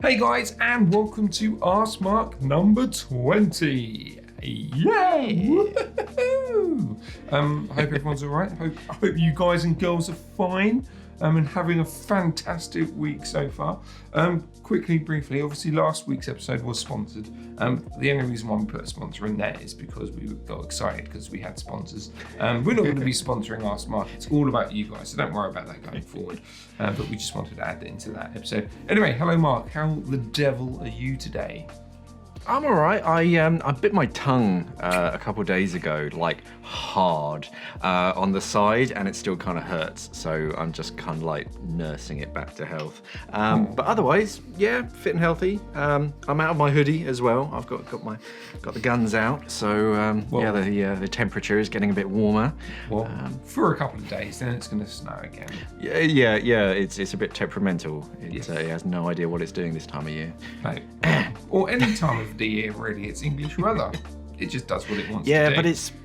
Hey guys, and welcome to askmark number 20. Yay! Woohoo! I hope everyone's all right. I hope you guys and girls are fine and having a fantastic week so far. Quickly, briefly, obviously last week's episode was sponsored. The only reason why we put a sponsor in there is because we got excited because we had sponsors. We're not going to be sponsoring askmark. It's all about you guys, so don't worry about that going forward. But we just wanted to add it into that episode. Anyway, hello Mark. How the devil are you today? I'm all right. I bit my tongue a couple days ago, like hard, on the side, and it still kind of hurts. So I'm just kind of like nursing it back to health. But otherwise, yeah, fit and healthy. I'm out of my hoodie as well. I've got the guns out. So yeah, the temperature is getting a bit warmer. Well, for a couple of days, then it's going to snow again. Yeah. It's a bit temperamental. It has no idea what it's doing this time of year. No. Or any time of the year, really. It's English weather. It just does what it wants to do. Yeah,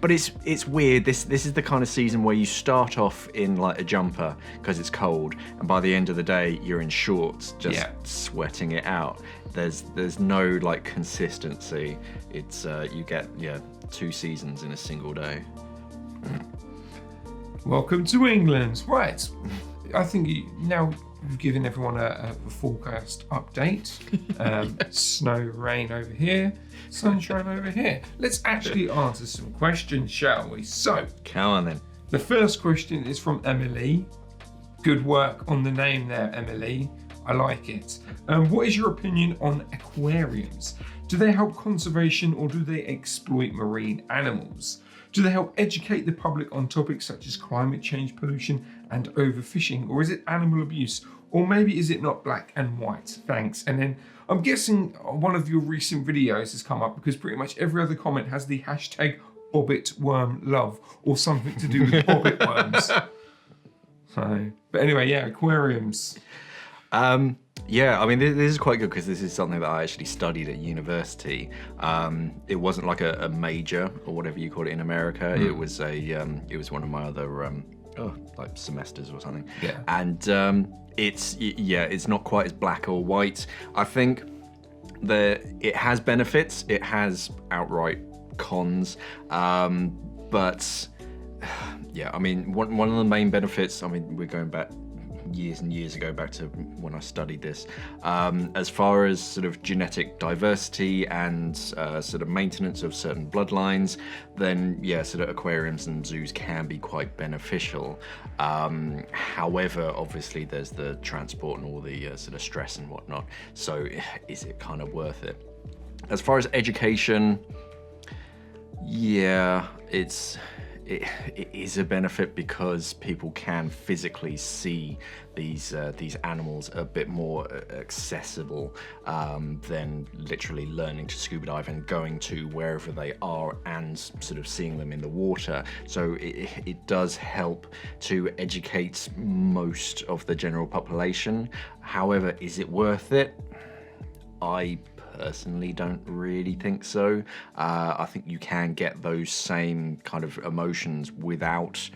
but it's weird. This is the kind of season where you start off in like a jumper because it's cold, and by the end of the day you're in shorts, just sweating it out. There's no like consistency. It's you get two seasons in a single day. Welcome to England. Right. I think now we've given everyone a forecast update. Snow, rain over here, sunshine over here. Let's actually answer some questions, shall we? So, come on then. The first question is from Emily. Good work on the name there, Emily. I like it. What is your opinion on aquariums? Do they help conservation or do they exploit marine animals? Do they help educate the public on topics such as climate change, pollution, and overfishing? Or is it animal abuse? Or maybe is it not black and white? Thanks. And then I'm guessing one of your recent videos has come up because pretty much every other comment has the hashtag Bobbit Worm love or something to do with bobbit worms. So, but anyway, yeah, aquariums. Yeah, I mean, this is quite good because this is something that I actually studied at university. It wasn't like a major or whatever you call it in America. It was one of my other like semesters or something. Yeah. And it's not quite as black or white. I think that it has benefits. It has outright cons. But yeah, I mean, one of the main benefits. I mean, we're going back years and years ago, back to when I studied this, as far as sort of genetic diversity and sort of maintenance of certain bloodlines, then yeah, sort of aquariums and zoos can be quite beneficial. However, obviously there's the transport and all the sort of stress and whatnot, so is it kind of worth it? As far as education, yeah, it is a benefit because people can physically see these animals a bit more accessible than literally learning to scuba dive and going to wherever they are and sort of seeing them in the water. So it does help to educate most of the general population. However, is it worth it? I personally don't really think so. I think you can get those same kind of emotions without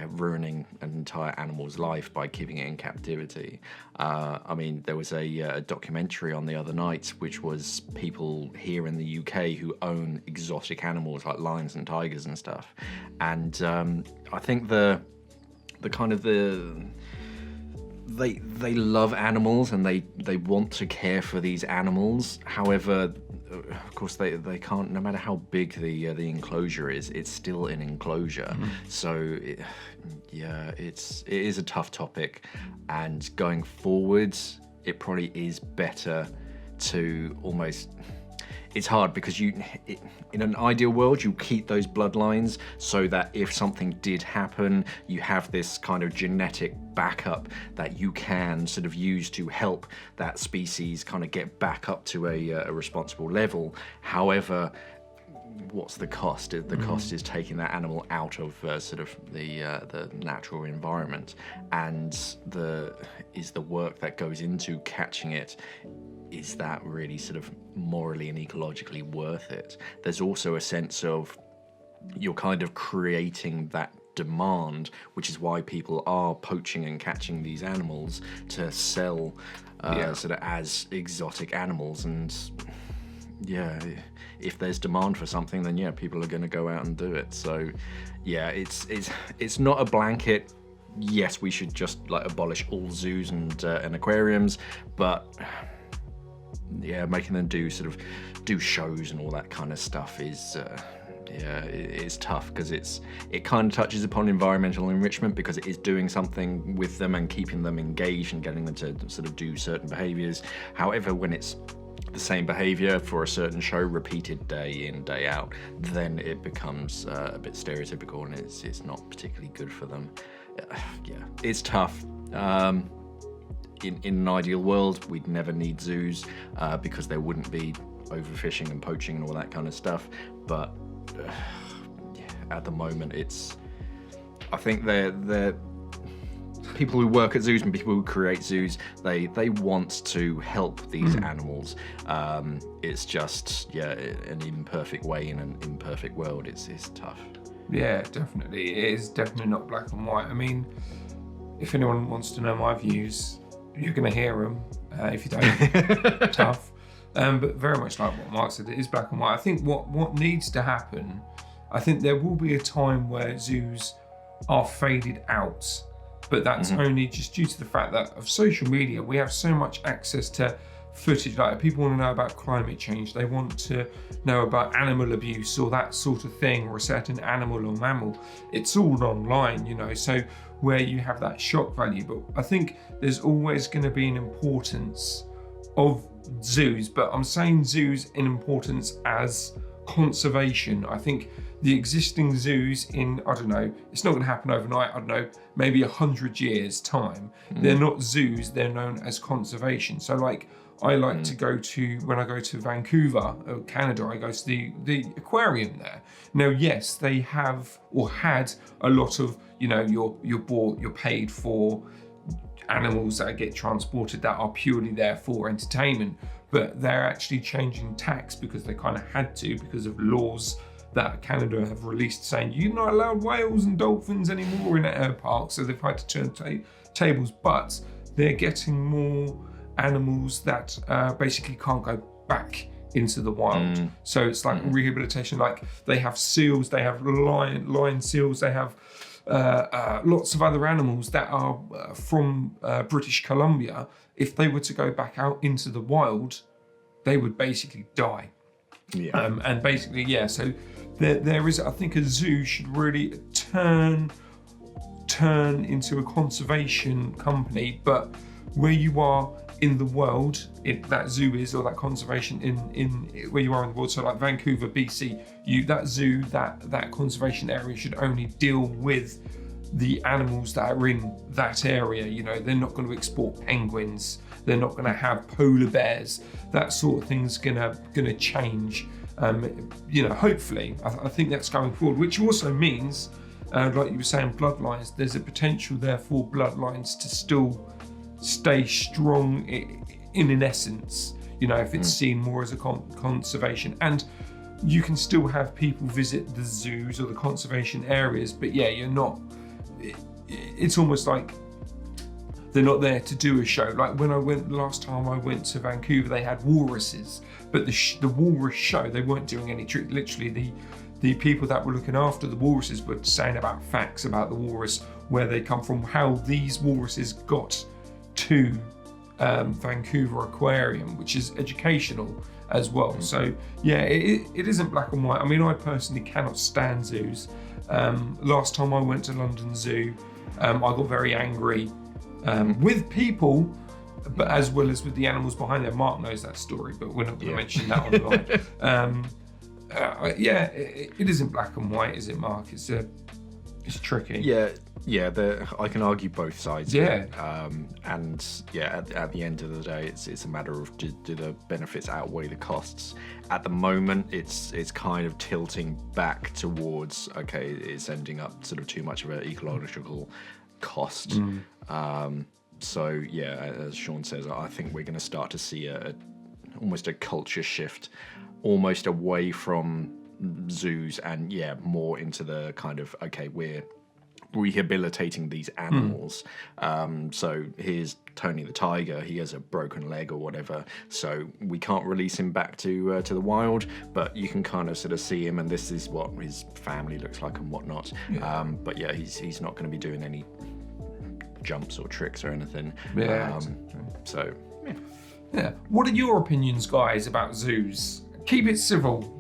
ruining an entire animal's life by keeping it in captivity. I mean, there was a documentary on the other night which was people here in the UK who own exotic animals like lions and tigers and stuff, and I think the kind of they love animals and they want to care for these animals. However, of course they can't, no matter how big the enclosure is, it's still an enclosure. So it is a tough topic, and going forwards it probably is better to almost, it's hard because in an ideal world, you keep those bloodlines so that if something did happen, you have this kind of genetic backup that you can sort of use to help that species kind of get back up to a responsible level. However, what's the cost? The cost is taking that animal out of sort of the natural environment, and the work that goes into catching it, is that really sort of morally and ecologically worth it? There's also a sense of you're kind of creating that demand, which is why people are poaching and catching these animals to sell sort of as exotic animals. And yeah, if there's demand for something, then yeah, people are going to go out and do it. So yeah, it's not a blanket. Yes, we should just like abolish all zoos and aquariums, but yeah, making them do shows and all that kind of stuff is it's tough, because it kind of touches upon environmental enrichment, because it is doing something with them and keeping them engaged and getting them to sort of do certain behaviors. However, when it's the same behavior for a certain show repeated day in, day out, then it becomes a bit stereotypical, and it's not particularly good for them. Yeah, it's tough. In an ideal world, we'd never need zoos because there wouldn't be overfishing and poaching and all that kind of stuff. But yeah, at the moment, I think they're people who work at zoos and people who create zoos, they want to help these animals. It's just an imperfect way in an imperfect world. It's tough. Yeah, definitely. It is definitely not black and white. I mean, if anyone wants to know my views, you're going to hear them. If you don't, tough. But very much like what Mark said, it is black and white. I think what needs to happen, I think there will be a time where zoos are faded out, but that's only just due to the fact that of social media, we have so much access to footage. Like, people want to know about climate change, they want to know about animal abuse or that sort of thing, or a certain animal or mammal. It's all online, so where you have that shock value. But I think there's always going to be an importance of zoos, but I'm saying zoos in importance as conservation. I think the existing zoos in, I don't know, it's not going to happen overnight, I don't know, maybe 100 years time, they're not zoos, they're known as conservation. So like, I like to go to, when I go to Vancouver, Canada, I go to the aquarium there. Now, yes, they have or had a lot of, you're paid for animals that get transported that are purely there for entertainment, but they're actually changing tax because they kind of had to, because of laws that Canada have released saying you're not allowed whales and dolphins anymore in air parks. So they've had to turn tables, but they're getting more animals that basically can't go back into the wild. So it's like rehabilitation. Like, they have seals, they have lion seals, they have lots of other animals that are from British Columbia. If they were to go back out into the wild, they would basically die. And basically, so there is, I think a zoo should really turn into a conservation company, but where you are in the world, that zoo is, or that conservation in where you are in the world. So like Vancouver, BC, that zoo, that conservation area should only deal with the animals that are in that area. They're not going to export penguins, they're not going to have polar bears. That sort of thing's gonna change. Hopefully, I think that's going forward, which also means, like you were saying, bloodlines, there's a potential there for bloodlines to still stay strong in an essence, if it's seen more as a conservation. And you can still have people visit the zoos or the conservation areas, but you're not, it's almost like they're not there to do a show. Like when last time I went to Vancouver, they had walruses, but the walrus show, they weren't doing any trick. Literally the people that were looking after the walruses were saying about facts about the walrus, where they come from, how these walruses got to Vancouver Aquarium, which is educational as well. So it isn't black and white. I mean, I personally cannot stand zoos. Last time I went to London Zoo, I got very angry with people, but as well as with the animals behind there. Mark knows that story, but we're not going to mention that online. It isn't black and white, is it, Mark? It's tricky. I can argue both sides. At the end of the day, it's a matter of do the benefits outweigh the costs. At the moment, it's kind of tilting back towards, okay, it's ending up sort of too much of an ecological cost. So as Shaun says, I think we're going to start to see almost a culture shift, almost away from zoos and more into the kind of, okay, we're rehabilitating these animals. So here's Tony the tiger. He has a broken leg or whatever, so we can't release him back to the wild. But you can kind of sort of see him, and this is what his family looks like and whatnot. Yeah. But yeah, he's not going to be doing any jumps or tricks or anything. Yeah. So yeah. Yeah. What are your opinions, guys, about zoos? Keep it civil.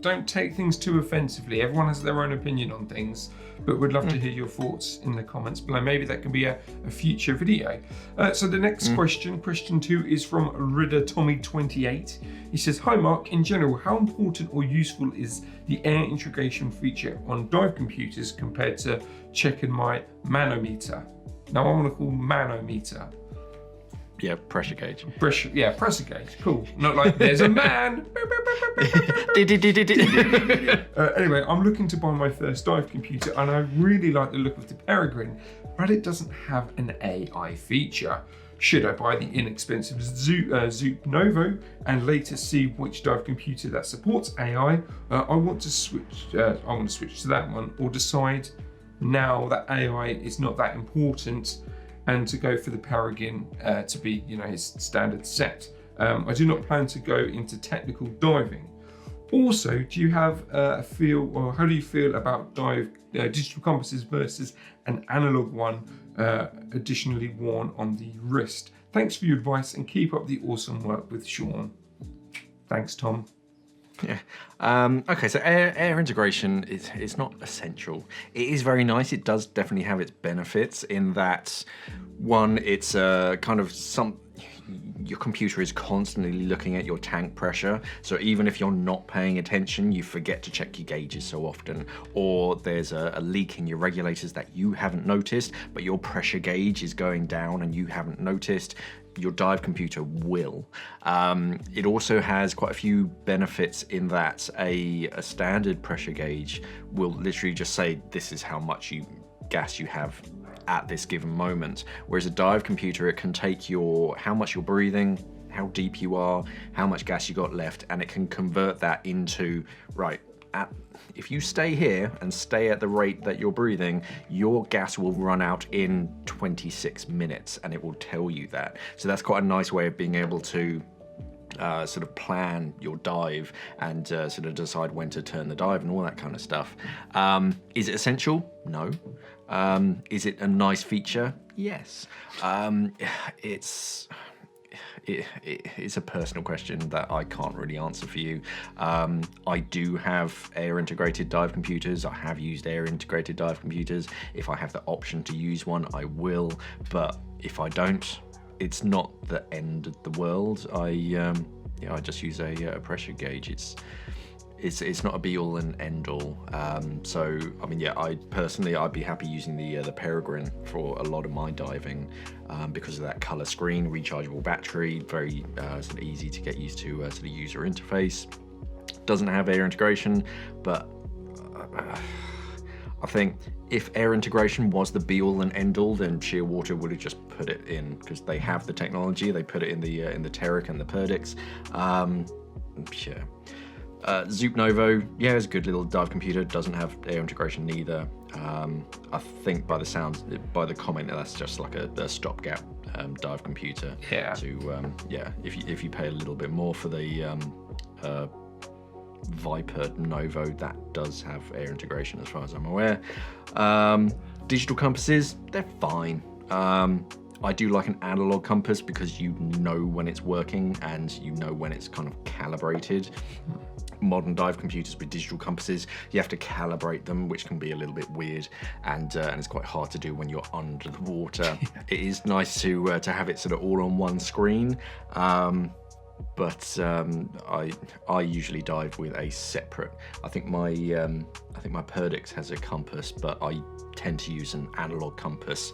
Don't take things too offensively. Everyone has their own opinion on things, but we'd love to hear your thoughts in the comments below. Maybe that can be a future video. So the next question 2, is from Ridder Tommy 28. He says, "Hi Mark, in general, how important or useful is the air integration feature on dive computers compared to checking my manometer?" Now I want to call manometer. Yeah, pressure gauge. Pressure gauge. Cool. Not like there's a man. Anyway, I'm looking to buy my first dive computer, and I really like the look of the Peregrine, but it doesn't have an AI feature. Should I buy the inexpensive Zoop Novo and later see which dive computer that supports AI? I want to switch to that one, or decide now that AI is not that important, and to go for the Peregrine to be, his standard set. I do not plan to go into technical diving. Also, do you have a feel, or how do you feel about digital compasses versus an analog one, additionally worn on the wrist? Thanks for your advice and keep up the awesome work with Shaun. Thanks, Tom. Yeah. Okay, so air integration is not essential. It is very nice. It does definitely have its benefits in that, one, it's kind of your computer is constantly looking at your tank pressure. So even if you're not paying attention, you forget to check your gauges so often, or there's a leak in your regulators that you haven't noticed, but your pressure gauge is going down and you haven't noticed. Your dive computer will. It also has quite a few benefits in that a standard pressure gauge will literally just say this is how much gas you have at this given moment, whereas a dive computer, it can take how much you're breathing, how deep you are, how much gas you got left, and it can convert that into, right, if you stay here and stay at the rate that you're breathing, your gas will run out in 26 minutes, and it will tell you that. So that's quite a nice way of being able to sort of plan your dive and sort of decide when to turn the dive and all that kind of stuff. Is it essential? No. Is it a nice feature? Yes. It's a personal question that I can't really answer for you. I do have air integrated dive computers. I have used air integrated dive computers. If I have the option to use one, I will. But if I don't, it's not the end of the world. I just use a pressure gauge. It's not a be all and end all. So I mean, yeah, I'd be happy using the Peregrine for a lot of my diving because of that color screen, rechargeable battery, very sort of easy to get used to the user interface. Doesn't have air integration, but I think if air integration was the be all and end all, then Shearwater would have just put it in, because they have the technology. They put it in the Terric and the Perdix. Yeah. Zoop Novo, yeah, it's a good little dive computer. Doesn't have air integration neither. I think by the comment, that's just like a stopgap dive computer. Yeah. If you pay a little bit more for the Viper Novo, that does have air integration as far as I'm aware. Digital compasses, they're fine. I do like an analog compass because you know when it's working and you know when it's kind of calibrated. Modern dive computers with digital compasses, you have to calibrate them, which can be a little bit weird, and it's quite hard to do when you're under the water. It is nice to have it sort of all on one screen, but I usually dive with a separate. I think my Perdix has a compass, but I tend to use an analog compass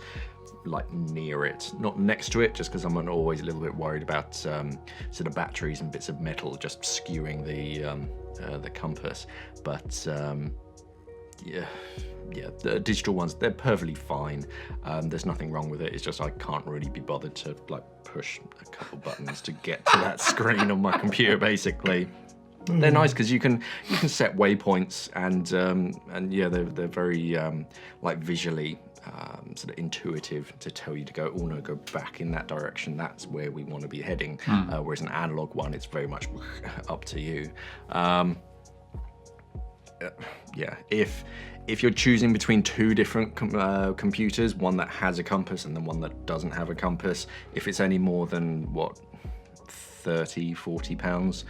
like near it, not next to it, just because I'm always a little bit worried about sort of batteries and bits of metal just skewing the compass. But yeah, the digital ones, they're perfectly fine. There's nothing wrong with it. It's just I can't really be bothered to like push a couple buttons to get to that screen on my computer, basically. They're nice because you can set waypoints and yeah, they're very like visually sort of intuitive to tell you to go, oh no, go back in that direction. That's where we want to be heading. Whereas an analog one, it's very much up to you. Yeah, if you're choosing between two different computers, one that has a compass and then one that doesn't have a compass, if it's any more than what, 30-40 pounds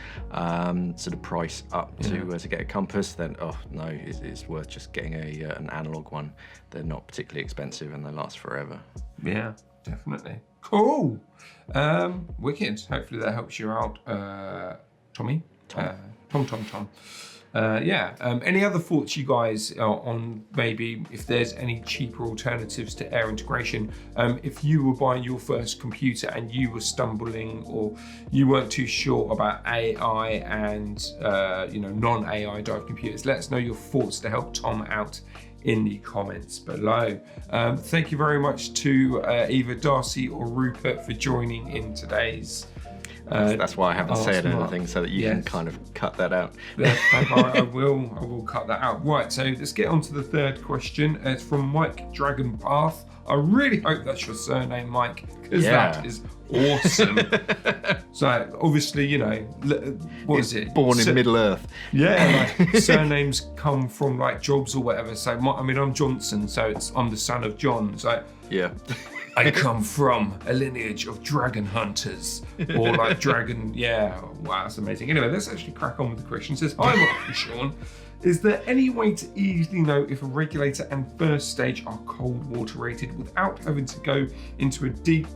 sort of price up to get a compass, then oh no, it's worth just getting an analog one. They're not particularly expensive and they last forever. Yeah, definitely. Cool. Wicked. Hopefully that helps you out, Tommy. Tom. Yeah. Any other thoughts you guys on maybe if there's any cheaper alternatives to air integration? If you were buying your first computer and you were stumbling or you weren't too sure about AI and non-AI drive computers, let us know your thoughts to help Tom out in the comments below. Thank you very much to either Darcy or Rupert for joining in today's that's why I haven't said anything, so that you can kind of cut that out. I will cut that out. Right, so let's get on to the third question. It's from Mike Dragonpath. I really hope that's your surname, Mike, because that is awesome. So obviously, what is it? Born in Middle Earth. Yeah, like surnames come from like jobs or whatever. So I'm Johnson, so I'm the son of John. So yeah. I come from a lineage of dragon hunters, or like dragon. Yeah, wow, that's amazing. Anyway, let's actually crack on with the question. It says, "Hi, Mark and Shaun. Is there any way to easily know if a regulator and first stage are cold water rated without having to go into deep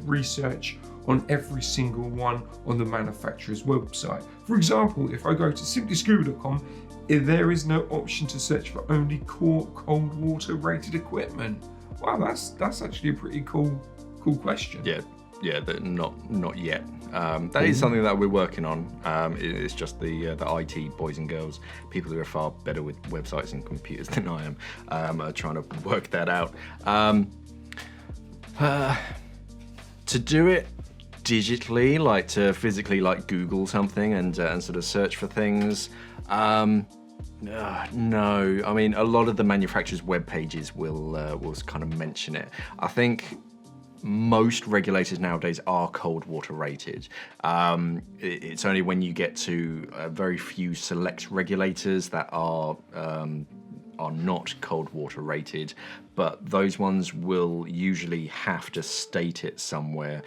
research on every single one on the manufacturer's website? For example, if I go to simplyscuba.com, there is no option to search for only core cold water rated equipment." Wow, that's actually a pretty cool question. Yeah, not yet. That is something that we're working on. It's just the IT boys and girls, people who are far better with websites and computers than I am, are trying to work that out. To do it digitally, like to physically like Google something and sort of search for things. No, I mean a lot of the manufacturers' web pages will kind of mention it. I think most regulators nowadays are cold water rated. It's only when you get to very few select regulators that are not cold water rated, but those ones will usually have to state it somewhere,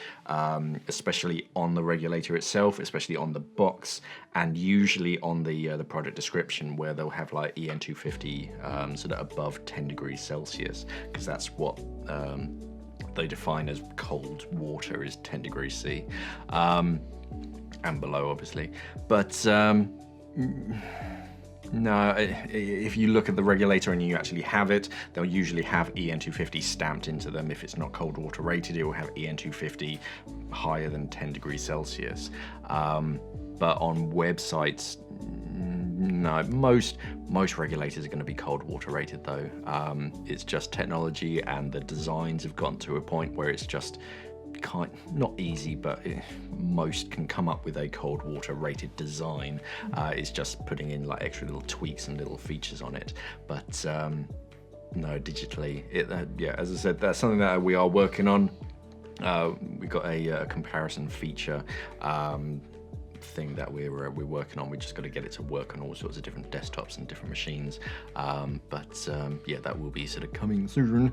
especially on the regulator itself, especially on the box, and usually on the product description, where they'll have like EN250 sort of above 10 degrees Celsius, because that's what they define as cold water, is 10 degrees C, and below obviously. But no, if you look at the regulator and you actually have it, they'll usually have EN250 stamped into them. If it's not cold water rated, it will have EN250 higher than 10 degrees Celsius. But on websites, no, most regulators are going to be cold water rated though. It's just technology and the designs have gotten to a point where it's just not easy, but most can come up with a cold water rated design. It's just putting in like extra little tweaks and little features on it. But no, digitally, as I said, that's something that we are working on. We've got a comparison feature thing that we're working on. We just got to get it to work on all sorts of different desktops and different machines. That will be sort of coming soon.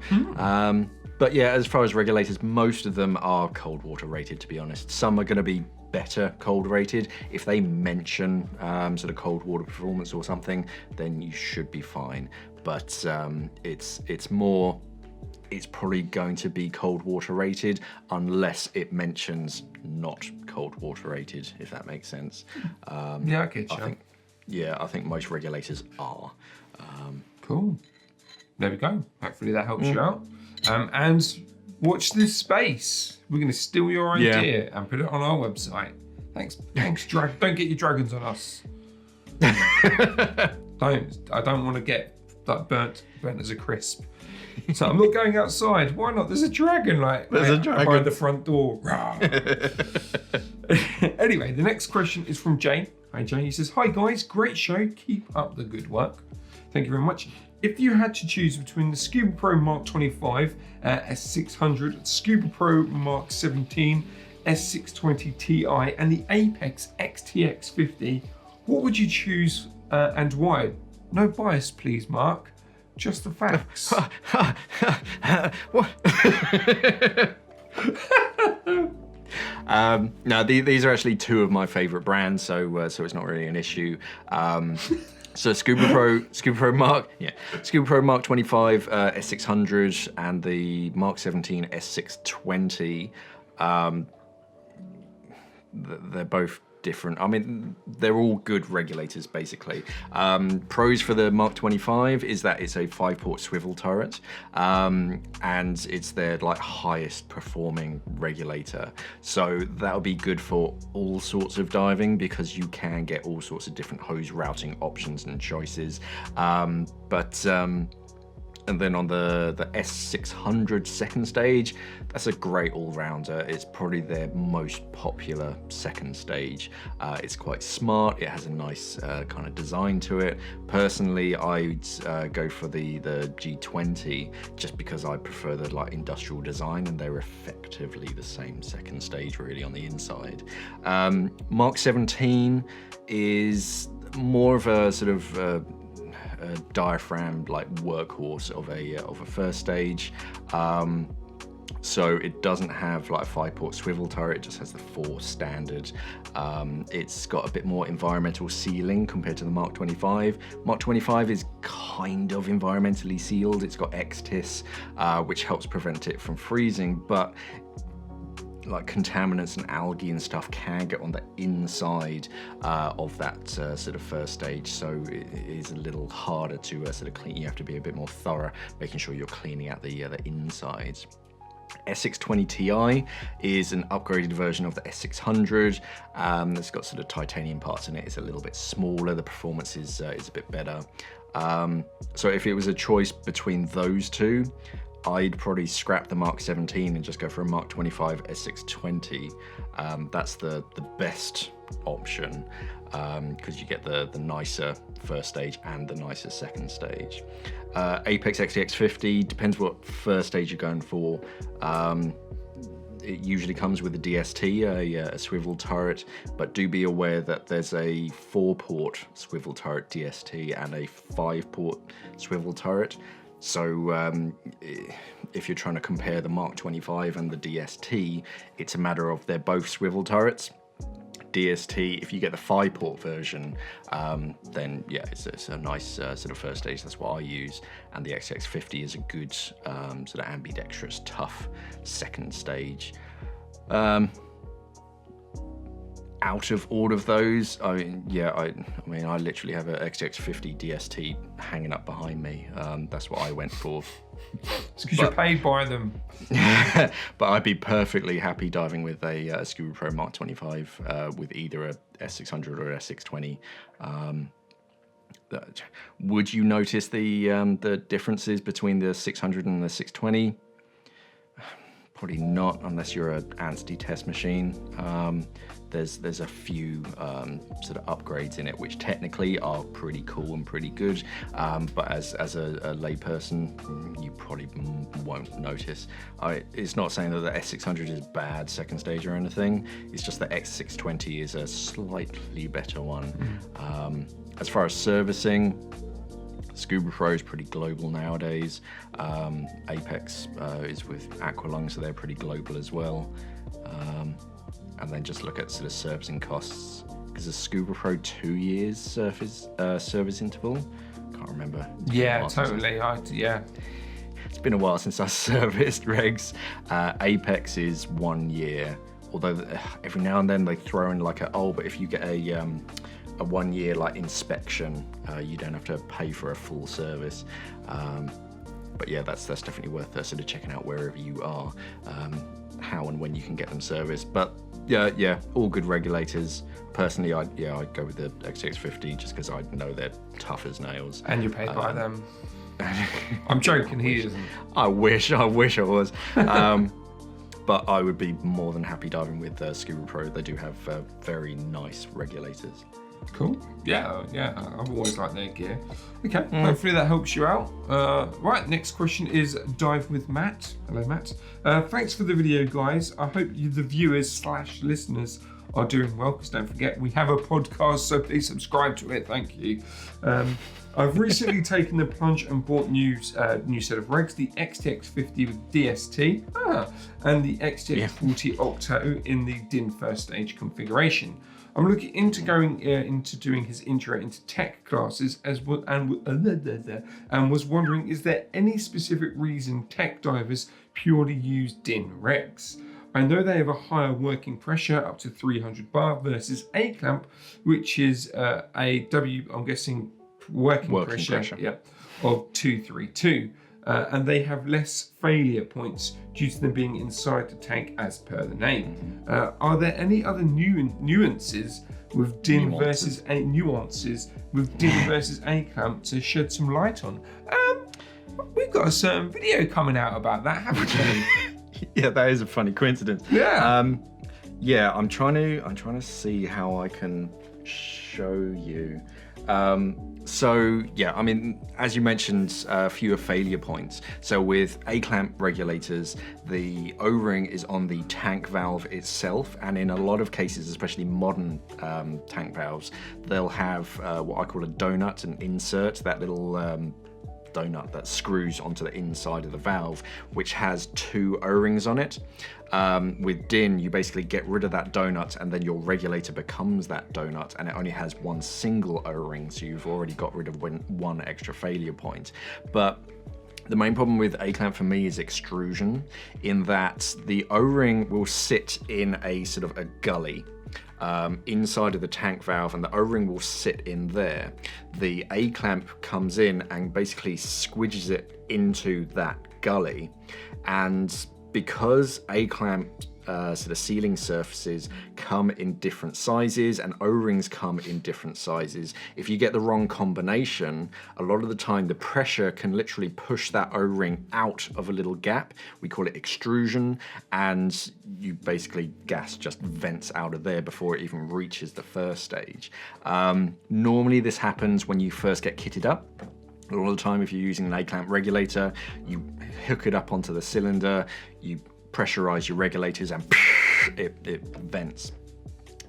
But yeah, as far as regulators, most of them are cold water rated, to be honest. Some are going to be better cold rated. If they mention sort of cold water performance or something, then you should be fine. But it's probably going to be cold water rated unless it mentions not cold water rated, if that makes sense. I get you. I think most regulators are. Cool. There we go. Hopefully that helps you out. And watch this space. We're going to steal your idea and put it on our website. Thanks. Don't get your dragons on us. I don't want to get that burnt as a crisp. So I'm not going outside. Why not? There's a dragon behind the front door. Anyway, the next question is from Jay. Hi Jay, he says, hi guys, great show, keep up the good work. Thank you very much. If you had to choose between the Scubapro Mark 25 S600, Scubapro Mark 17 S620 Ti and the Apex XTX50, what would you choose and why? No bias please, Mark, just the facts. What? No, these are actually two of my favorite brands, so it's not really an issue. So Scubapro Mark 25 S600 and the Mark 17 S620. They're both different. I mean, they're all good regulators, basically. Pros for the Mark 25 is that it's a 5-port swivel turret, and it's their like highest performing regulator. So that'll be good for all sorts of diving because you can get all sorts of different hose routing options and choices. And then on the S600 second stage, that's a great all-rounder. It's probably their most popular second stage. It's quite smart. It has a nice kind of design to it. Personally, I'd go for the G20 just because I prefer the like industrial design, and they're effectively the same second stage really on the inside. Mark 17 is more of a sort of a diaphragm like workhorse of a first stage, so it doesn't have like a 5-port swivel turret, it just has the 4 standard. It's got a bit more environmental sealing compared to the Mark 25. Mark 25 is kind of environmentally sealed. It's got XTIS, which helps prevent it from freezing, but like contaminants and algae and stuff can get on the inside of that sort of first stage, so it is a little harder to sort of clean. You have to be a bit more thorough, making sure you're cleaning out the insides. S620 Ti is an upgraded version of the S600. It's got sort of titanium parts in it. It's a little bit smaller. The performance is a bit better. So if it was a choice between those two, I'd probably scrap the Mark 17 and just go for a Mark 25 S620. That's the best option because you get the nicer first stage and the nicer second stage. Apex XTX50, depends what first stage you're going for. It usually comes with a DST, a swivel turret, but do be aware that there's a 4-port swivel turret DST and a 5-port swivel turret. So if you're trying to compare the Mark 25 and the DST, it's a matter of they're both swivel turrets. DST, if you get the 5-port version, then yeah, it's a nice sort of first stage. That's what I use. And the XTX50 is a good sort of ambidextrous, tough second stage. Out of all of those, I mean, I literally have an XTX50 DST hanging up behind me. That's what I went for. It's because you're paid by them. But I'd be perfectly happy diving with a Scubapro Mark 25 with either a S600 or a S620. Would you notice the differences between the 600 and the 620? Probably not, unless you're an ANSTI test machine. There's a few sort of upgrades in it which technically are pretty cool and pretty good, but as a layperson, you probably won't notice. It's not saying that the S600 is bad second stage or anything. It's just the X620 is a slightly better one. As far as servicing, Scubapro is pretty global nowadays. Apex is with Aqualung, so they're pretty global as well. And then just look at sort of servicing costs, because the Scubapro 2 years service interval. Can't remember. Yeah, totally. Yeah. It's been a while since I serviced regs. Apex is 1 year, although every now and then they throw in like but if you get a 1 year like inspection, you don't have to pay for a full service. But yeah, that's definitely worth sort of checking out wherever you are, how and when you can get them serviced. But yeah, all good regulators. Personally, I'd go with the XTX50 just because I know they're tough as nails. And you're paid by them. I'm joking, he isn't. I wish I was. but I would be more than happy diving with Scubapro. They do have very nice regulators. Cool. Yeah. I've always liked their gear. Okay. Hopefully that helps you out. Right. Next question is Dive with Matt. Hello, Matt. Thanks for the video, guys. I hope you, the viewers / listeners, are doing well. Because don't forget, we have a podcast, so please subscribe to it. Thank you. I've recently taken the plunge and bought new set of regs, the XTX50 with DST and the XTX40 Octo in the DIN first stage configuration. I'm looking into going into doing his intro into tech classes and was wondering, is there any specific reason tech divers purely use DIN regs? I know they have a higher working pressure, up to 300 bar, versus A clamp, which is I'm guessing working pressure. Yeah, of 232. And they have less failure points due to them being inside the tank as per the name. Are there any other nuances with DIN versus A clamp to shed some light on? We've got a certain video coming out about that, haven't we? Yeah, that is a funny coincidence. Yeah. I'm trying to see how I can show you. So yeah, I mean, as you mentioned, fewer failure points. So with A-clamp regulators, the O-ring is on the tank valve itself, and in a lot of cases, especially modern tank valves, they'll have what I call a donut, an insert, that little donut that screws onto the inside of the valve, which has 2 O-rings on it. With DIN, you basically get rid of that donut and then your regulator becomes that donut, and it only has 1 single O-ring, so you've already got rid of 1 extra failure point. But the main problem with A-clamp for me is extrusion, in that the O-ring will sit in a sort of a gully inside of the tank valve, and the O-ring will sit in there. The A-clamp comes in and basically squidges it into that gully, and because A-clamp sort of sealing surfaces come in different sizes and O-rings come in different sizes, if you get the wrong combination, a lot of the time the pressure can literally push that O-ring out of a little gap. We call it extrusion, and you basically, gas just vents out of there before it even reaches the first stage. Normally this happens when you first get kitted up. A lot of the time, if you're using an A-clamp regulator, you hook it up onto the cylinder, you pressurize your regulators, and it vents.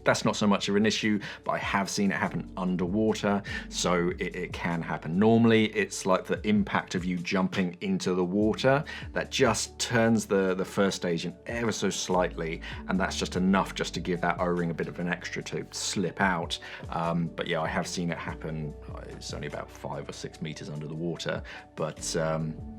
That's not so much of an issue, but I have seen it happen underwater, so it can happen. Normally, it's like the impact of you jumping into the water that just turns the first stage in ever so slightly, and that's just enough just to give that O-ring a bit of an extra to slip out. But yeah, I have seen it happen. It's only about 5 or 6 meters under the water, but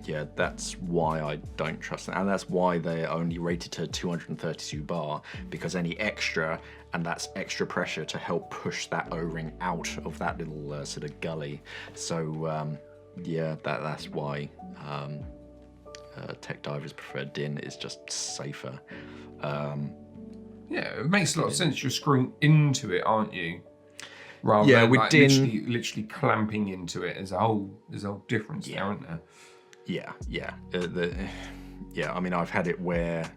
yeah, that's why I don't trust them, and that's why they're only rated to 232 bar, because any extra, and that's extra pressure to help push that O-ring out of that little sort of gully. So yeah, that's why tech divers prefer DIN. Is just safer. Yeah, it makes a lot of sense. You're screwing into it, aren't you? Rather than with like DIN, literally clamping into it. There's a whole difference there, isn't there? Yeah. I mean, I've had it where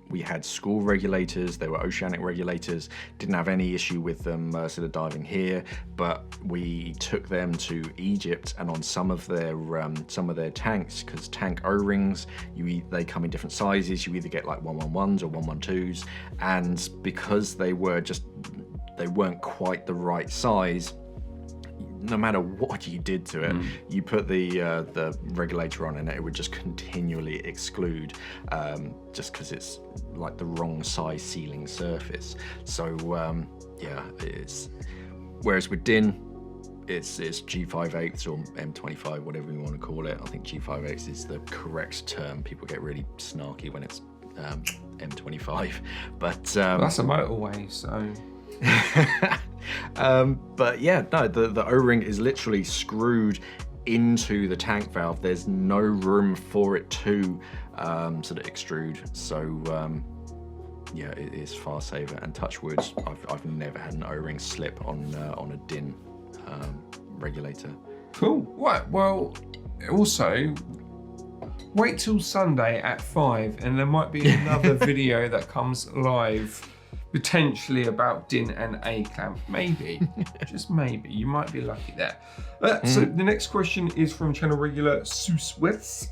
we had school regulators, they were oceanic regulators, didn't have any issue with them sort of diving here, but we took them to Egypt, and on some of their tanks, because tank O-rings, they come in different sizes, you either get like 111s or 112s, and because they weren't quite the right size, no matter what you did to it, you put the regulator on and it would just continually exclude, just because it's like the wrong size sealing surface. So yeah, whereas with DIN, it's G5/8 or M25, whatever you want to call it. I think G5/8 is the correct term. People get really snarky when it's M25, but that's a motorway, so. But yeah, no, the O-ring is literally screwed into the tank valve. There's no room for it to sort of extrude. So yeah, it is far safer. And touch wood, I've never had an O-ring slip on a DIN regulator. Cool. Right. Well, also, wait till Sunday at 5 and there might be another video that comes live, potentially about DIN and A-clamp. Maybe, just maybe. You might be lucky there. So the next question is from channel regular Suswets.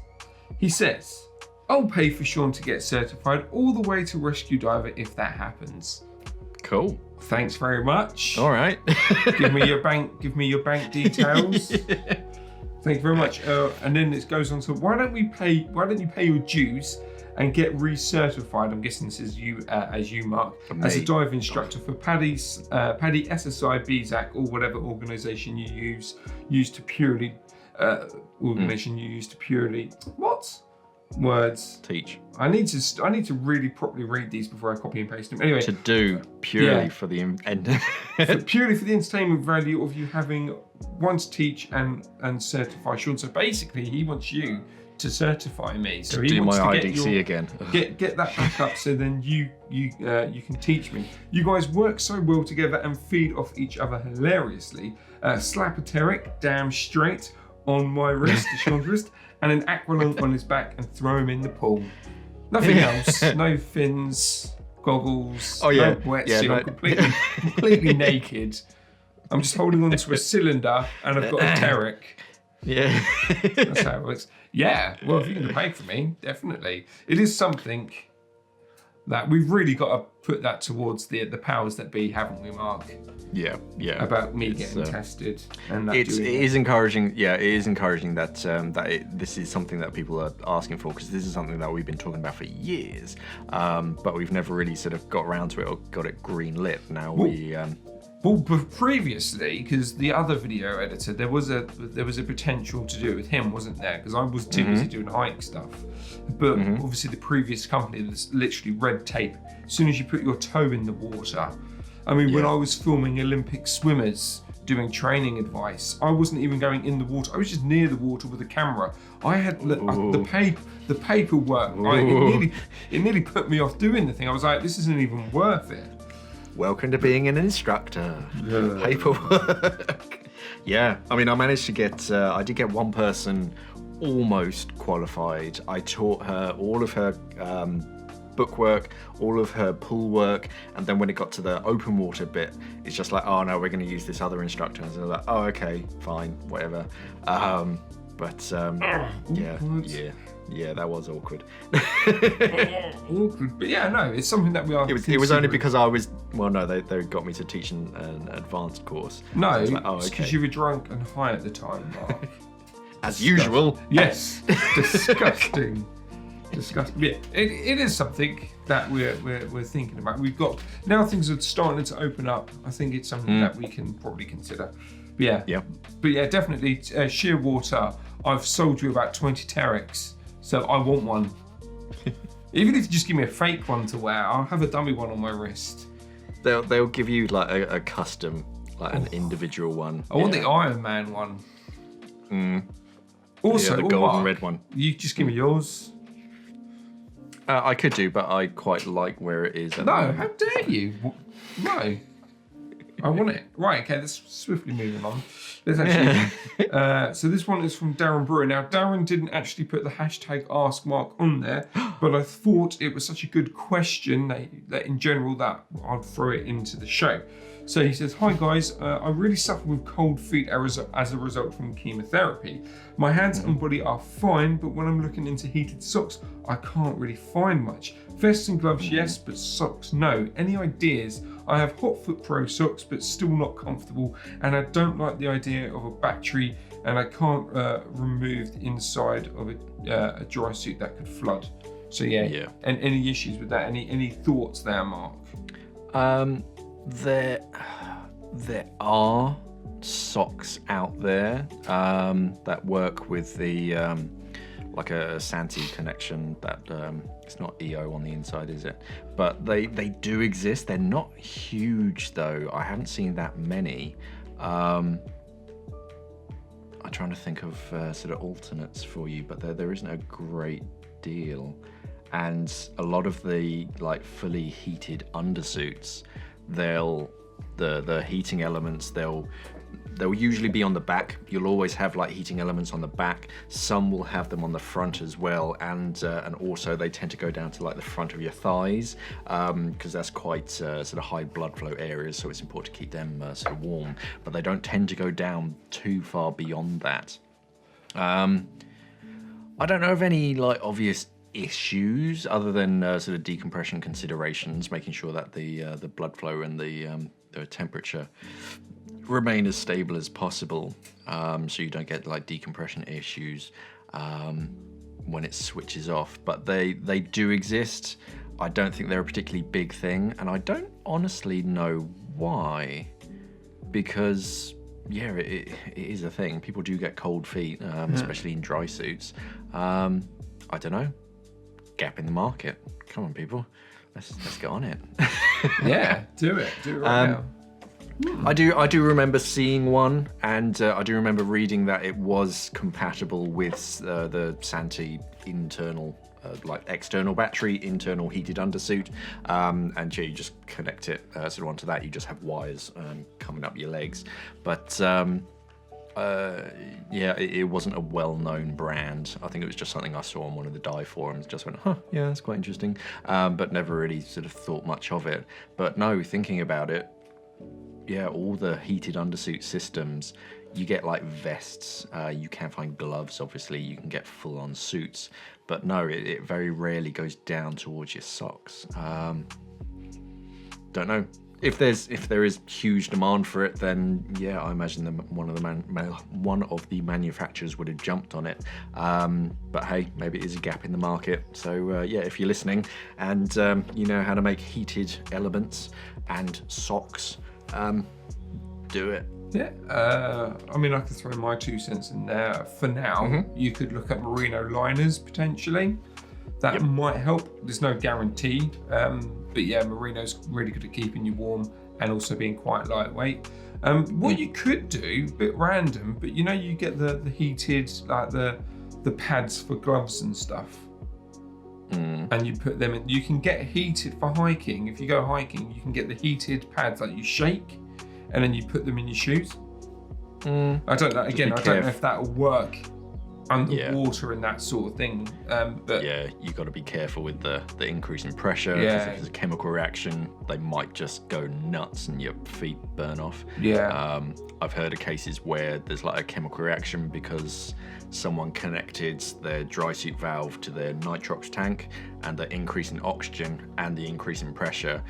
He says, I'll pay for Shaun to get certified all the way to rescue diver if that happens. Cool. Thanks very much. All right. Give me your bank details. Thank you very much. And then it goes on to, why don't you pay your dues and get recertified? I'm guessing this is you, Mark, as a dive instructor for PADI, SSI, BZAC, or whatever organisation you use to purely what? Words. Teach. I need to really properly read these before I copy and paste them. Anyway, to do purely for the end. Purely for the entertainment value of you having one to teach and certify Shaun. So basically, he wants you to certify me. So he do wants my to IDC again. Get that back up, so then you can teach me. You guys work so well together and feed off each other hilariously. Slap a Terek damn straight on my wrist, Shaun's wrist, and an aqualung on his back and throw him in the pool. Nothing else. No fins, goggles, no wetsuit. I'm completely naked. I'm just holding onto a cylinder and I've got a Terek. Yeah. That's how it works. Yeah, well, if you're going to pay for me, definitely. It is something that we've really got to put that towards the powers that be, haven't we, Mark? Yeah. About me getting tested, and that it is encouraging. Yeah, it is encouraging that this is something that people are asking for, because this is something that we've been talking about for years, but we've never really sort of got around to it or got it green lit. Now Well, previously, because the other video editor, there was a potential to do it with him, wasn't there? Because I was too busy doing hike stuff. But obviously the previous company, there's literally red tape. As soon as you put your toe in the water. I mean, when I was filming Olympic swimmers doing training advice, I wasn't even going in the water. I was just near the water with a camera. I had the paperwork. It nearly put me off doing the thing. I was like, this isn't even worth it. Welcome to being an instructor. Paperwork. Yeah, I mean, I managed to get, I did get one person almost qualified. I taught her all of her book work, all of her pool work, and then when it got to the open water bit, it's just like, oh no, we're going to use this other instructor. And so I was like, oh, okay, fine, whatever. Yeah, that was awkward. Awkward, but yeah, no, it's something that we are. It was only because I was. Well, no, they got me to teach an advanced course. No, it's because you were drunk and high at the time, Mark. As usual. Yes, disgusting. Disgusting. Yeah, it is something that we're thinking about. We've got now things are starting to open up. I think it's something that we can probably consider. But yeah, definitely sheer water. I've sold you about 20 Tereks. So I want one. Even if you just give me a fake one to wear, I'll have a dummy one on my wrist. They'll give you like a custom, like an individual one. I want the Iron Man one. Also, the golden red one. You just give me yours. I could do, but I quite like where it is. No, how dare you? No. I want it. Right, okay, let's swiftly move on. Let's actually. So this one is from Darren Brewer. Now, Darren didn't actually put the hashtag askmark on there, but I thought it was such a good question that in general that I'd throw it into the show. So he says, hi guys, I really suffer with cold feet as a result from chemotherapy. My hands and body are fine, but when I'm looking into heated socks, I can't really find much. Vests and gloves, yes, but socks, no. Any ideas? I have Hot Foot Pro socks, but still not comfortable, and I don't like the idea of a battery, and I can't remove the inside of a dry suit that could flood. So yeah. And any issues with that? Any thoughts there, Mark? There are socks out there that work with the like a Santi connection that it's not EO on the inside, is it? But they do exist. They're not huge though. I haven't seen that many. I'm trying to think of sort of alternates for you, but there isn't a great deal. And a lot of the like fully heated undersuits, the heating elements, they'll they'll usually be on the back. You'll always have like heating elements on the back. Some will have them on the front as well, and also they tend to go down to like the front of your thighs, because that's quite sort of high blood flow areas, so it's important to keep them sort of warm. But they don't tend to go down too far beyond that. I don't know of any like obvious issues other than sort of decompression considerations, making sure that the blood flow and the temperature remain as stable as possible, so you don't get like decompression issues when it switches off. But they do exist. I don't think they're a particularly big thing, and I don't honestly know why, because yeah, it is a thing. People do get cold feet, especially in dry suits. I don't know. Gap in the market. Come on, people. Let's get on it. Yeah, do it. Do it right now. I do remember seeing one, and I do remember reading that it was compatible with the Santi internal, like external battery, internal heated undersuit, and yeah, you just connect it sort of onto that. You just have wires coming up your legs, but yeah, it wasn't a well-known brand. I think it was just something I saw on one of the dive forums. Just went, huh, yeah, that's quite interesting, but never really sort of thought much of it. But no, thinking about it, yeah, all the heated undersuit systems, you get like vests, you can find gloves, obviously, you can get full-on suits, but no, it very rarely goes down towards your socks. Don't know. If there is huge demand for it, then yeah, I imagine one of the manufacturers would have jumped on it. But hey, maybe it is a gap in the market. So yeah, if you're listening and you know how to make heated elements and socks, do it. Yeah, I mean, I could throw my 2 cents in there. For now, you could look at merino liners potentially. That might help. There's no guarantee, but yeah, merino's really good at keeping you warm and also being quite lightweight. What you could do, a bit random, but you know, you get the heated, like the pads for gloves and stuff, and you put them in. You can get heated for hiking. If you go hiking, you can get the heated pads that you shake, and then you put them in your shoes. I don't know. Again, I don't know if that'll work underwater and that sort of thing, but yeah, you got to be careful with the increase in pressure, because if there's a chemical reaction, they might just go nuts and your feet burn off. I've heard of cases where there's like a chemical reaction because someone connected their dry suit valve to their nitrox tank, and the increase in oxygen and the increase in pressure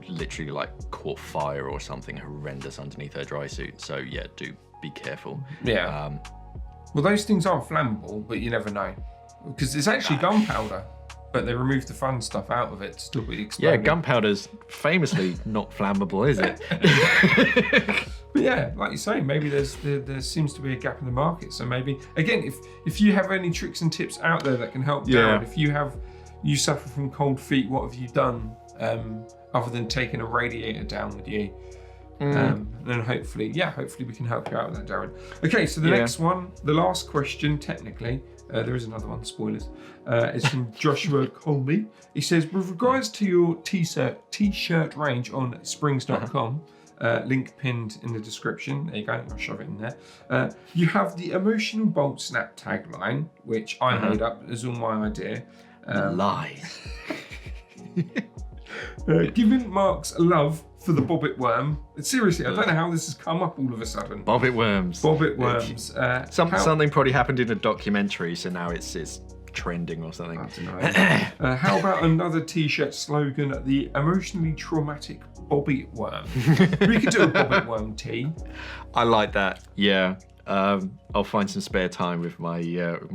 literally like caught fire or something horrendous underneath their dry suit. So yeah, do be careful. Well, those things are flammable, but you never know, because it's actually gunpowder, but they removed the fun stuff out of it to still be exploding. Yeah, gunpowder's famously not flammable, is it? But yeah, like you say, maybe there seems to be a gap in the market. So maybe, again, if you have any tricks and tips out there that can help Darren, if you suffer from cold feet, what have you done other than taking a radiator down with you? And then hopefully we can help you out with that, Darren. Okay, so the next one, the last question, technically, there is another one, spoilers. It's from Joshua Colby. He says, with regards to your t-shirt range on springs.com, link pinned in the description, there you go, I'll shove it in there. You have the emotional bolt snap tagline, which I made up, as all my idea. Lies. Giving Mark's love for the bobbit worm. Seriously, I don't know how this has come up all of a sudden. Bobbit worms. Bobbit worms. Something probably happened in a documentary, so now it's trending or something. I don't know. How about another t-shirt slogan, the emotionally traumatic bobbit worm? We could do a bobbit worm tee. I like that, yeah. I'll find some spare time with my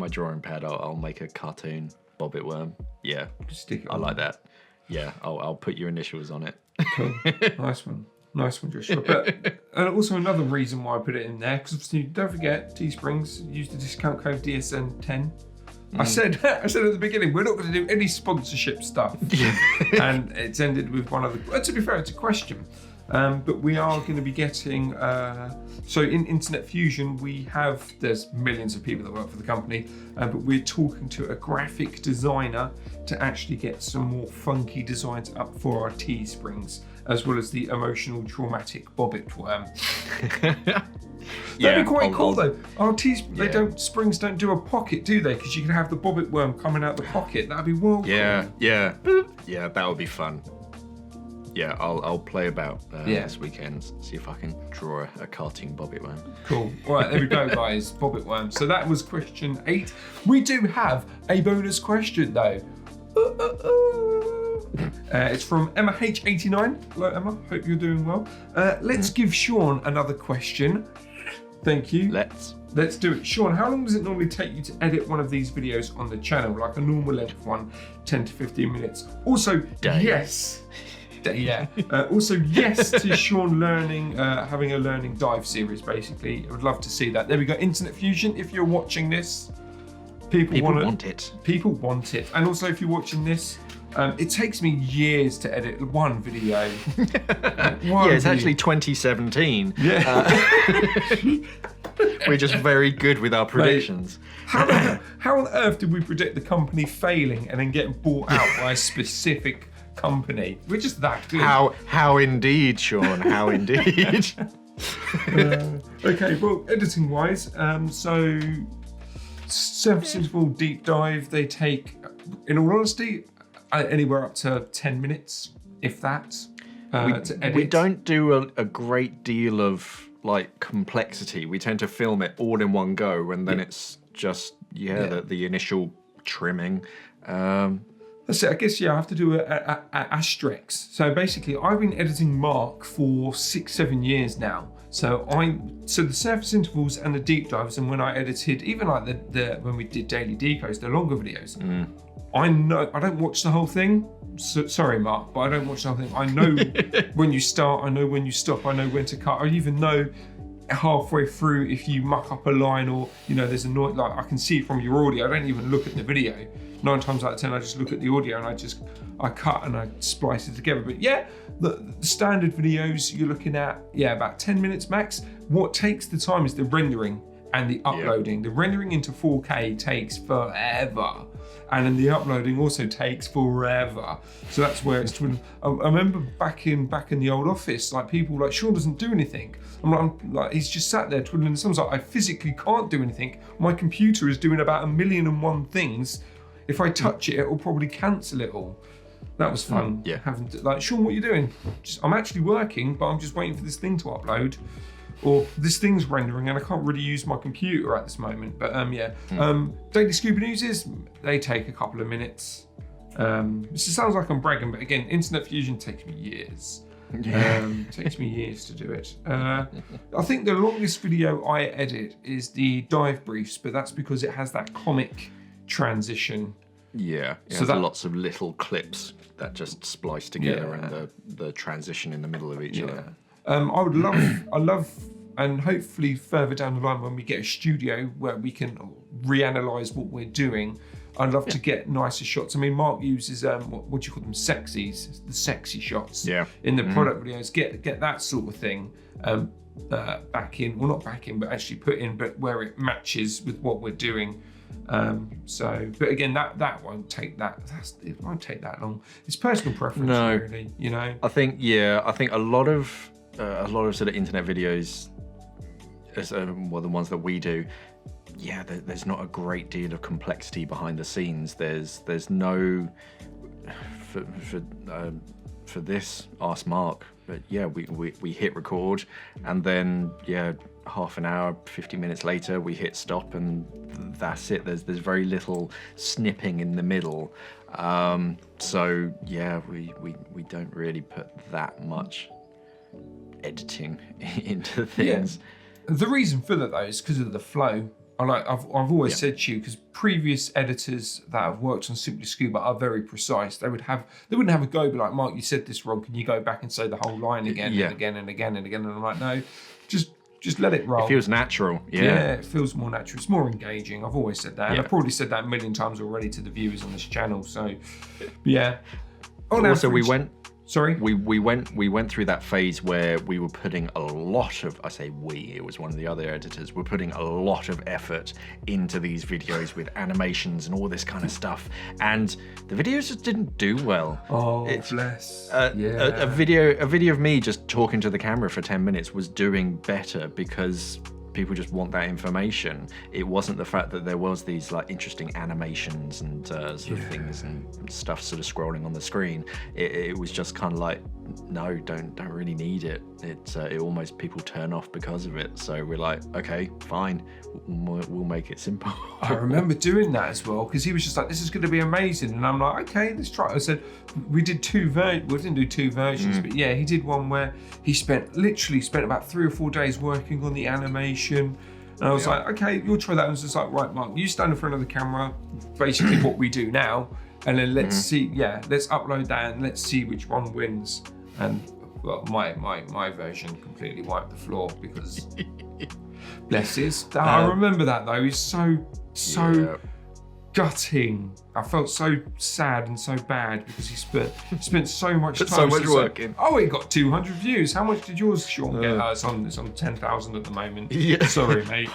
drawing pad. I'll make a cartoon bobbit worm. Yeah, Just stick it I on. like that. Yeah, I'll put your initials on it. Cool. Nice one, Joshua. But also another reason why I put it in there, because obviously don't forget, Teesprings, use the discount code DSN10. I said at the beginning, we're not going to do any sponsorship stuff, and it's ended with one of the. To be fair, it's a question. But we are going to be getting, so in Internet Fusion, there's millions of people that work for the company, but we're talking to a graphic designer to actually get some more funky designs up for our Teesprings, as well as the emotional traumatic bobbit worm. That'd be quite cool though. Springs don't do a pocket, do they? Because you can have the bobbit worm coming out the pocket. That'd be cool. Yeah, that would be fun. Yeah, I'll play about this weekend, see if I can draw a cartoon bobbit worm. Cool. All right, there we go, guys. Bobbit worm. So that was question 8. We do have a bonus question though. It's from Emma H89. Hello, Emma. Hope you're doing well. Let's give Shaun another question. Thank you. Let's do it. Shaun, how long does it normally take you to edit one of these videos on the channel? Like a normal length one, 10 to 15 minutes. Also, yes. Yeah. Also, yes to Shaun learning, having a learning dive series, basically. I would love to see that. There we go. Internet Fusion, if you're watching this, people want it. People want it. And also, if you're watching this, it takes me years to edit one video. It's actually 2017. Yeah. We're just very good with our predictions. How on earth did we predict the company failing and then getting bought out by a specific company? We're just that good. How indeed, Shaun. How indeed. Okay, well, editing wise, so surface interval deep dive, they take, in all honesty, anywhere up to 10 minutes, if that, to edit. We don't do a great deal of complexity. We tend to film it all in one go, and then it's just the initial trimming. That's it. I guess I have to do a asterisks. So basically, I've been editing Mark for 6-7 years now. So the surface intervals and the deep dives, and when I edited, even like when we did daily decos, the longer videos, I know I don't watch the whole thing. So, sorry, Mark, but I don't watch the whole thing. I know when you start, I know when you stop, I know when to cut. I even know halfway through if you muck up a line or there's a noise. Like I can see it from your audio. I don't even look at the video. 9 times out of 10, I just look at the audio and I cut and I splice it together. But the standard videos you're looking at, about 10 minutes max. What takes the time is the rendering and the uploading. The rendering into 4K takes forever. And then the uploading also takes forever. So that's where it's twiddling. I remember back in the old office, like people like Shaun doesn't do anything. I'm like he's just sat there twiddling his thumbs. Like I physically can't do anything. My computer is doing about 1,000,001 things. If I touch it, it will probably cancel it all. That was fun. Having to, Shaun, what are you doing? I'm actually working, but I'm just waiting for this thing to upload. Or this thing's rendering and I can't really use my computer at this moment. But daily scuba newses, they take a couple of minutes. This sounds like I'm bragging, but again, Internet Fusion takes me years. Takes me years to do it. I think the longest video I edit is the dive briefs, but that's because it has that comic transition. Yeah, it has lots of little clips that just splice together and the transition in the middle of each other. I love, and hopefully further down the line when we get a studio where we can reanalyze what we're doing, I'd love to get nicer shots. I mean, Mark uses what do you call them, sexies, the sexy shots in the product videos. Get that sort of thing back in, well not back in, but actually put in, but where it matches with what we're doing. But again, that won't take it won't take that long. It's personal preference, really. I think a lot of sort of internet videos, the ones that we do, there's not a great deal of complexity behind the scenes. There's no for this askmark, but we hit record, and then half an hour, 50 minutes later, we hit stop, and that's it. There's very little snipping in the middle. So we don't really put that much editing into things. The reason for that though is because of the flow. I've always said to you, because previous editors that have worked on Simply Scuba are very precise. They wouldn't have a go, but like, Mark, you said this wrong. Can you go back and say the whole line again and again and again and again? And I'm like, no, just let it roll. It feels natural. Yeah, it feels more natural. It's more engaging. I've always said that, and I've probably said that 1,000,000 times already to the viewers on this channel. So, On also, average, Sorry? We went through that phase where we were putting a lot of, it was one of the other editors, we're putting a lot of effort into these videos with animations and all this kind of stuff, and the videos just didn't do well. Oh, bless. A video of me just talking to the camera for 10 minutes was doing better because people just want that information. It wasn't the fact that there was these like interesting animations and sort of things and stuff sort of scrolling on the screen. It was just kind of like, no, don't really need it. It almost people turn off because of it. So we're like, okay, fine, we'll make it simple. I remember doing that as well, because he was just like, this is going to be amazing, and I'm like, okay, let's try it. I said, we did two versions. We didn't do two versions, but yeah, he did one where he literally spent about 3 or 4 days working on the animation. And I was like, okay, you'll try that. And I was just like, right, Mark, you stand in front of the camera, basically what we do now, and then let's see, let's upload that and let's see which one wins. And well, my version completely wiped the floor because bless his. I remember that though. He's so gutting. I felt so sad and so bad because he spent so much time. So much work in. Oh, it got 200 views. How much did yours, Shaun, get? It's on 10,000 at the moment. Yeah. Sorry, mate.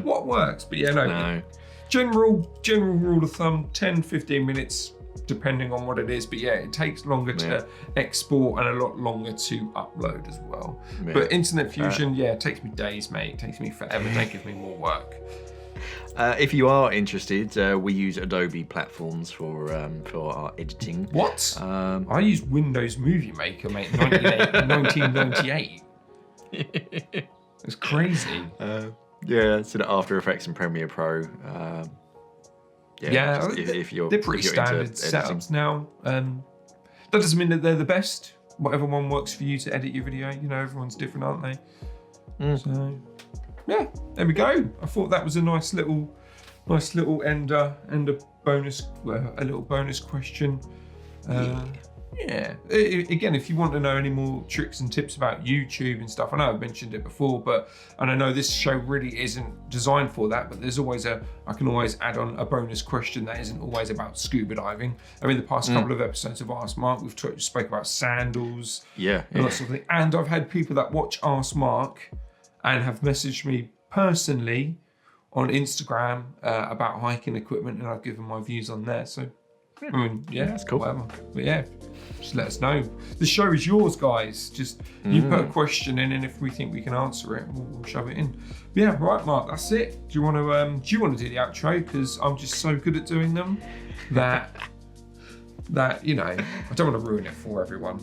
What works? But yeah, no. General rule of thumb: 10-15 minutes. Depending on what it is, but yeah, it takes longer to export and a lot longer to upload as well. But Internet Fusion, it takes me days, mate. It takes me forever. It gives me more work. If you are interested, we use Adobe platforms for our editing. What? I use Windows Movie Maker, mate. 1998. It's crazy. Sort of After Effects and Premiere Pro. If you're they're pretty standard setups now. That doesn't mean that they're the best. Whatever one works for you to edit your video. You know, everyone's different, aren't they? So, yeah, there we go. I thought that was a nice little ender bonus, a little bonus question. Again, if you want to know any more tricks and tips about YouTube and stuff, I know I've mentioned it before, and I know this show really isn't designed for that, but there's always I can always add on a bonus question that isn't always about scuba diving. I mean, the past couple of episodes of Ask Mark, we've spoke about sandals, and that sort of thing. And I've had people that watch Ask Mark and have messaged me personally on Instagram about hiking equipment, and I've given my views on there. So, I mean, that's cool. Whatever. But just let us know. The show is yours, guys. Just you put a question in, and if we think we can answer it, we'll shove it in. But yeah, right, Mark. That's it. Do you want to do the outro? Because I'm just so good at doing them that you know I don't want to ruin it for everyone.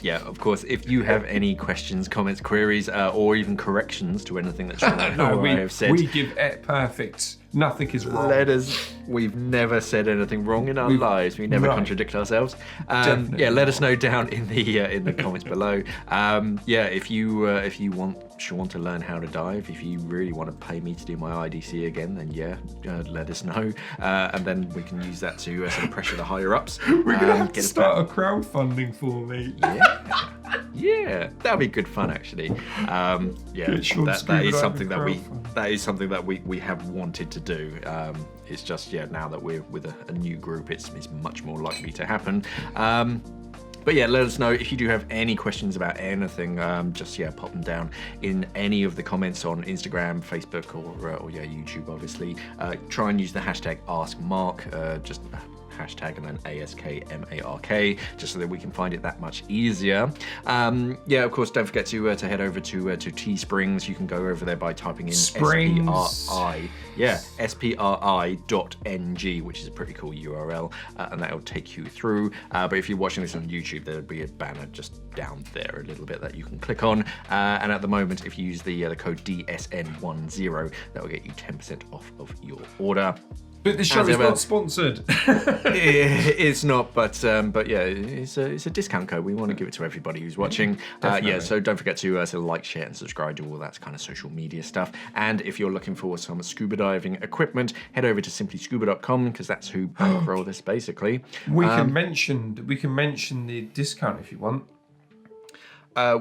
Of course, if you have any questions, comments, queries, or even corrections to anything that Shaun I have said, we give it perfect. Nothing is wrong. We've never said anything wrong in our lives. We never contradict ourselves. Let us know down in the comments below. If you want Shaun to learn how to dive, if you really want to pay me to do my IDC again, then let us know, and then we can use that to sort of pressure the higher ups. We're gonna have to start a crowdfunding for me. Yeah, that'd be good fun actually. That is something that we have wanted to do. It's just now that we're with a new group, it's much more likely to happen. But let us know if you do have any questions about anything. Just pop them down in any of the comments on Instagram, Facebook, or YouTube. Obviously, try and use the hashtag #AskMark. Just hashtag and then ASKMARK, just so that we can find it that much easier. Of course, don't forget to head over to Teesprings. You can go over there by typing in SPRI. SPRI.ng, which is a pretty cool URL, and that'll take you through. But if you're watching this on YouTube, there'll be a banner just down there a little bit that you can click on. And at the moment, if you use the code DSN10, that will get you 10% off of your order. But the show is not sponsored. It's not, but it's a discount code. We want to give it to everybody who's watching. So don't forget to like, share, and subscribe to all that kind of social media stuff. And if you're looking for some scuba diving equipment, head over to simplyscuba.com, because that's who bankroll this basically. We can mention the discount if you want.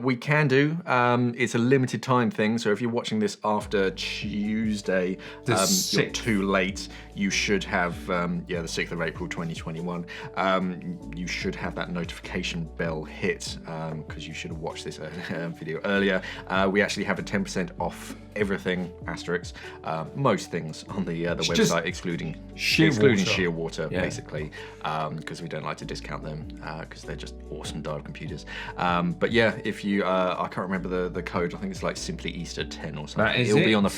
We can do. It's a limited time thing, so if you're watching this after Tuesday, you're too late. You should have, the 6th of April 2021, you should have that notification bell hit, because you should have watched this video earlier. We actually have a 10% off everything, *, most things on the website, excluding excluding water. Shearwater, Yeah. basically, because we don't like to discount them because they're just awesome dive computers. But yeah, if you, I can't remember the code. I think it's like simply Easter 10 or something. That is it'll it. be on the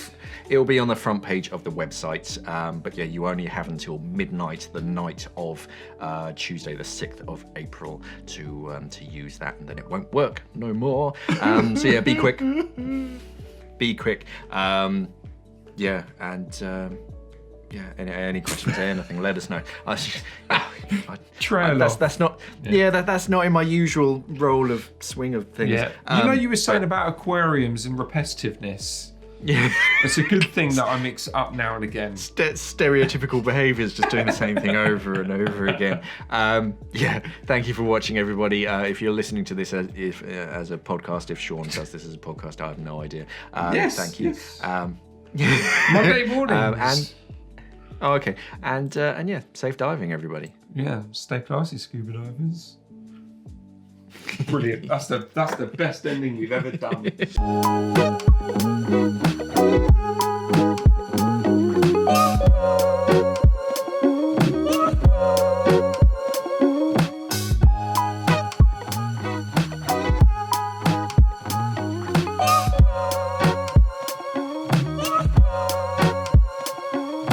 it'll be on the front page of the website. But yeah, you only have until midnight, the night of Tuesday, the 6th of April, to use that, and then it won't work no more. So yeah, be quick. Be quick. Yeah, and. Yeah, any questions or anything, let us know. Trail off. That's not. Yeah, that's not in my usual role of swing of things. Yeah, you were saying about aquariums and repetitiveness. Yeah, It's a good thing that I mix up now and again. stereotypical behaviours, just doing the same thing over and over again. Yeah, thank you for watching, everybody. If you're listening to this as a podcast, if Shaun does this as a podcast, I have no idea. Yes, thank you. yes. Monday mornings. Oh, okay. And yeah, safe diving, everybody. Yeah, stay classy, scuba divers. Brilliant. That's the best ending we've ever done.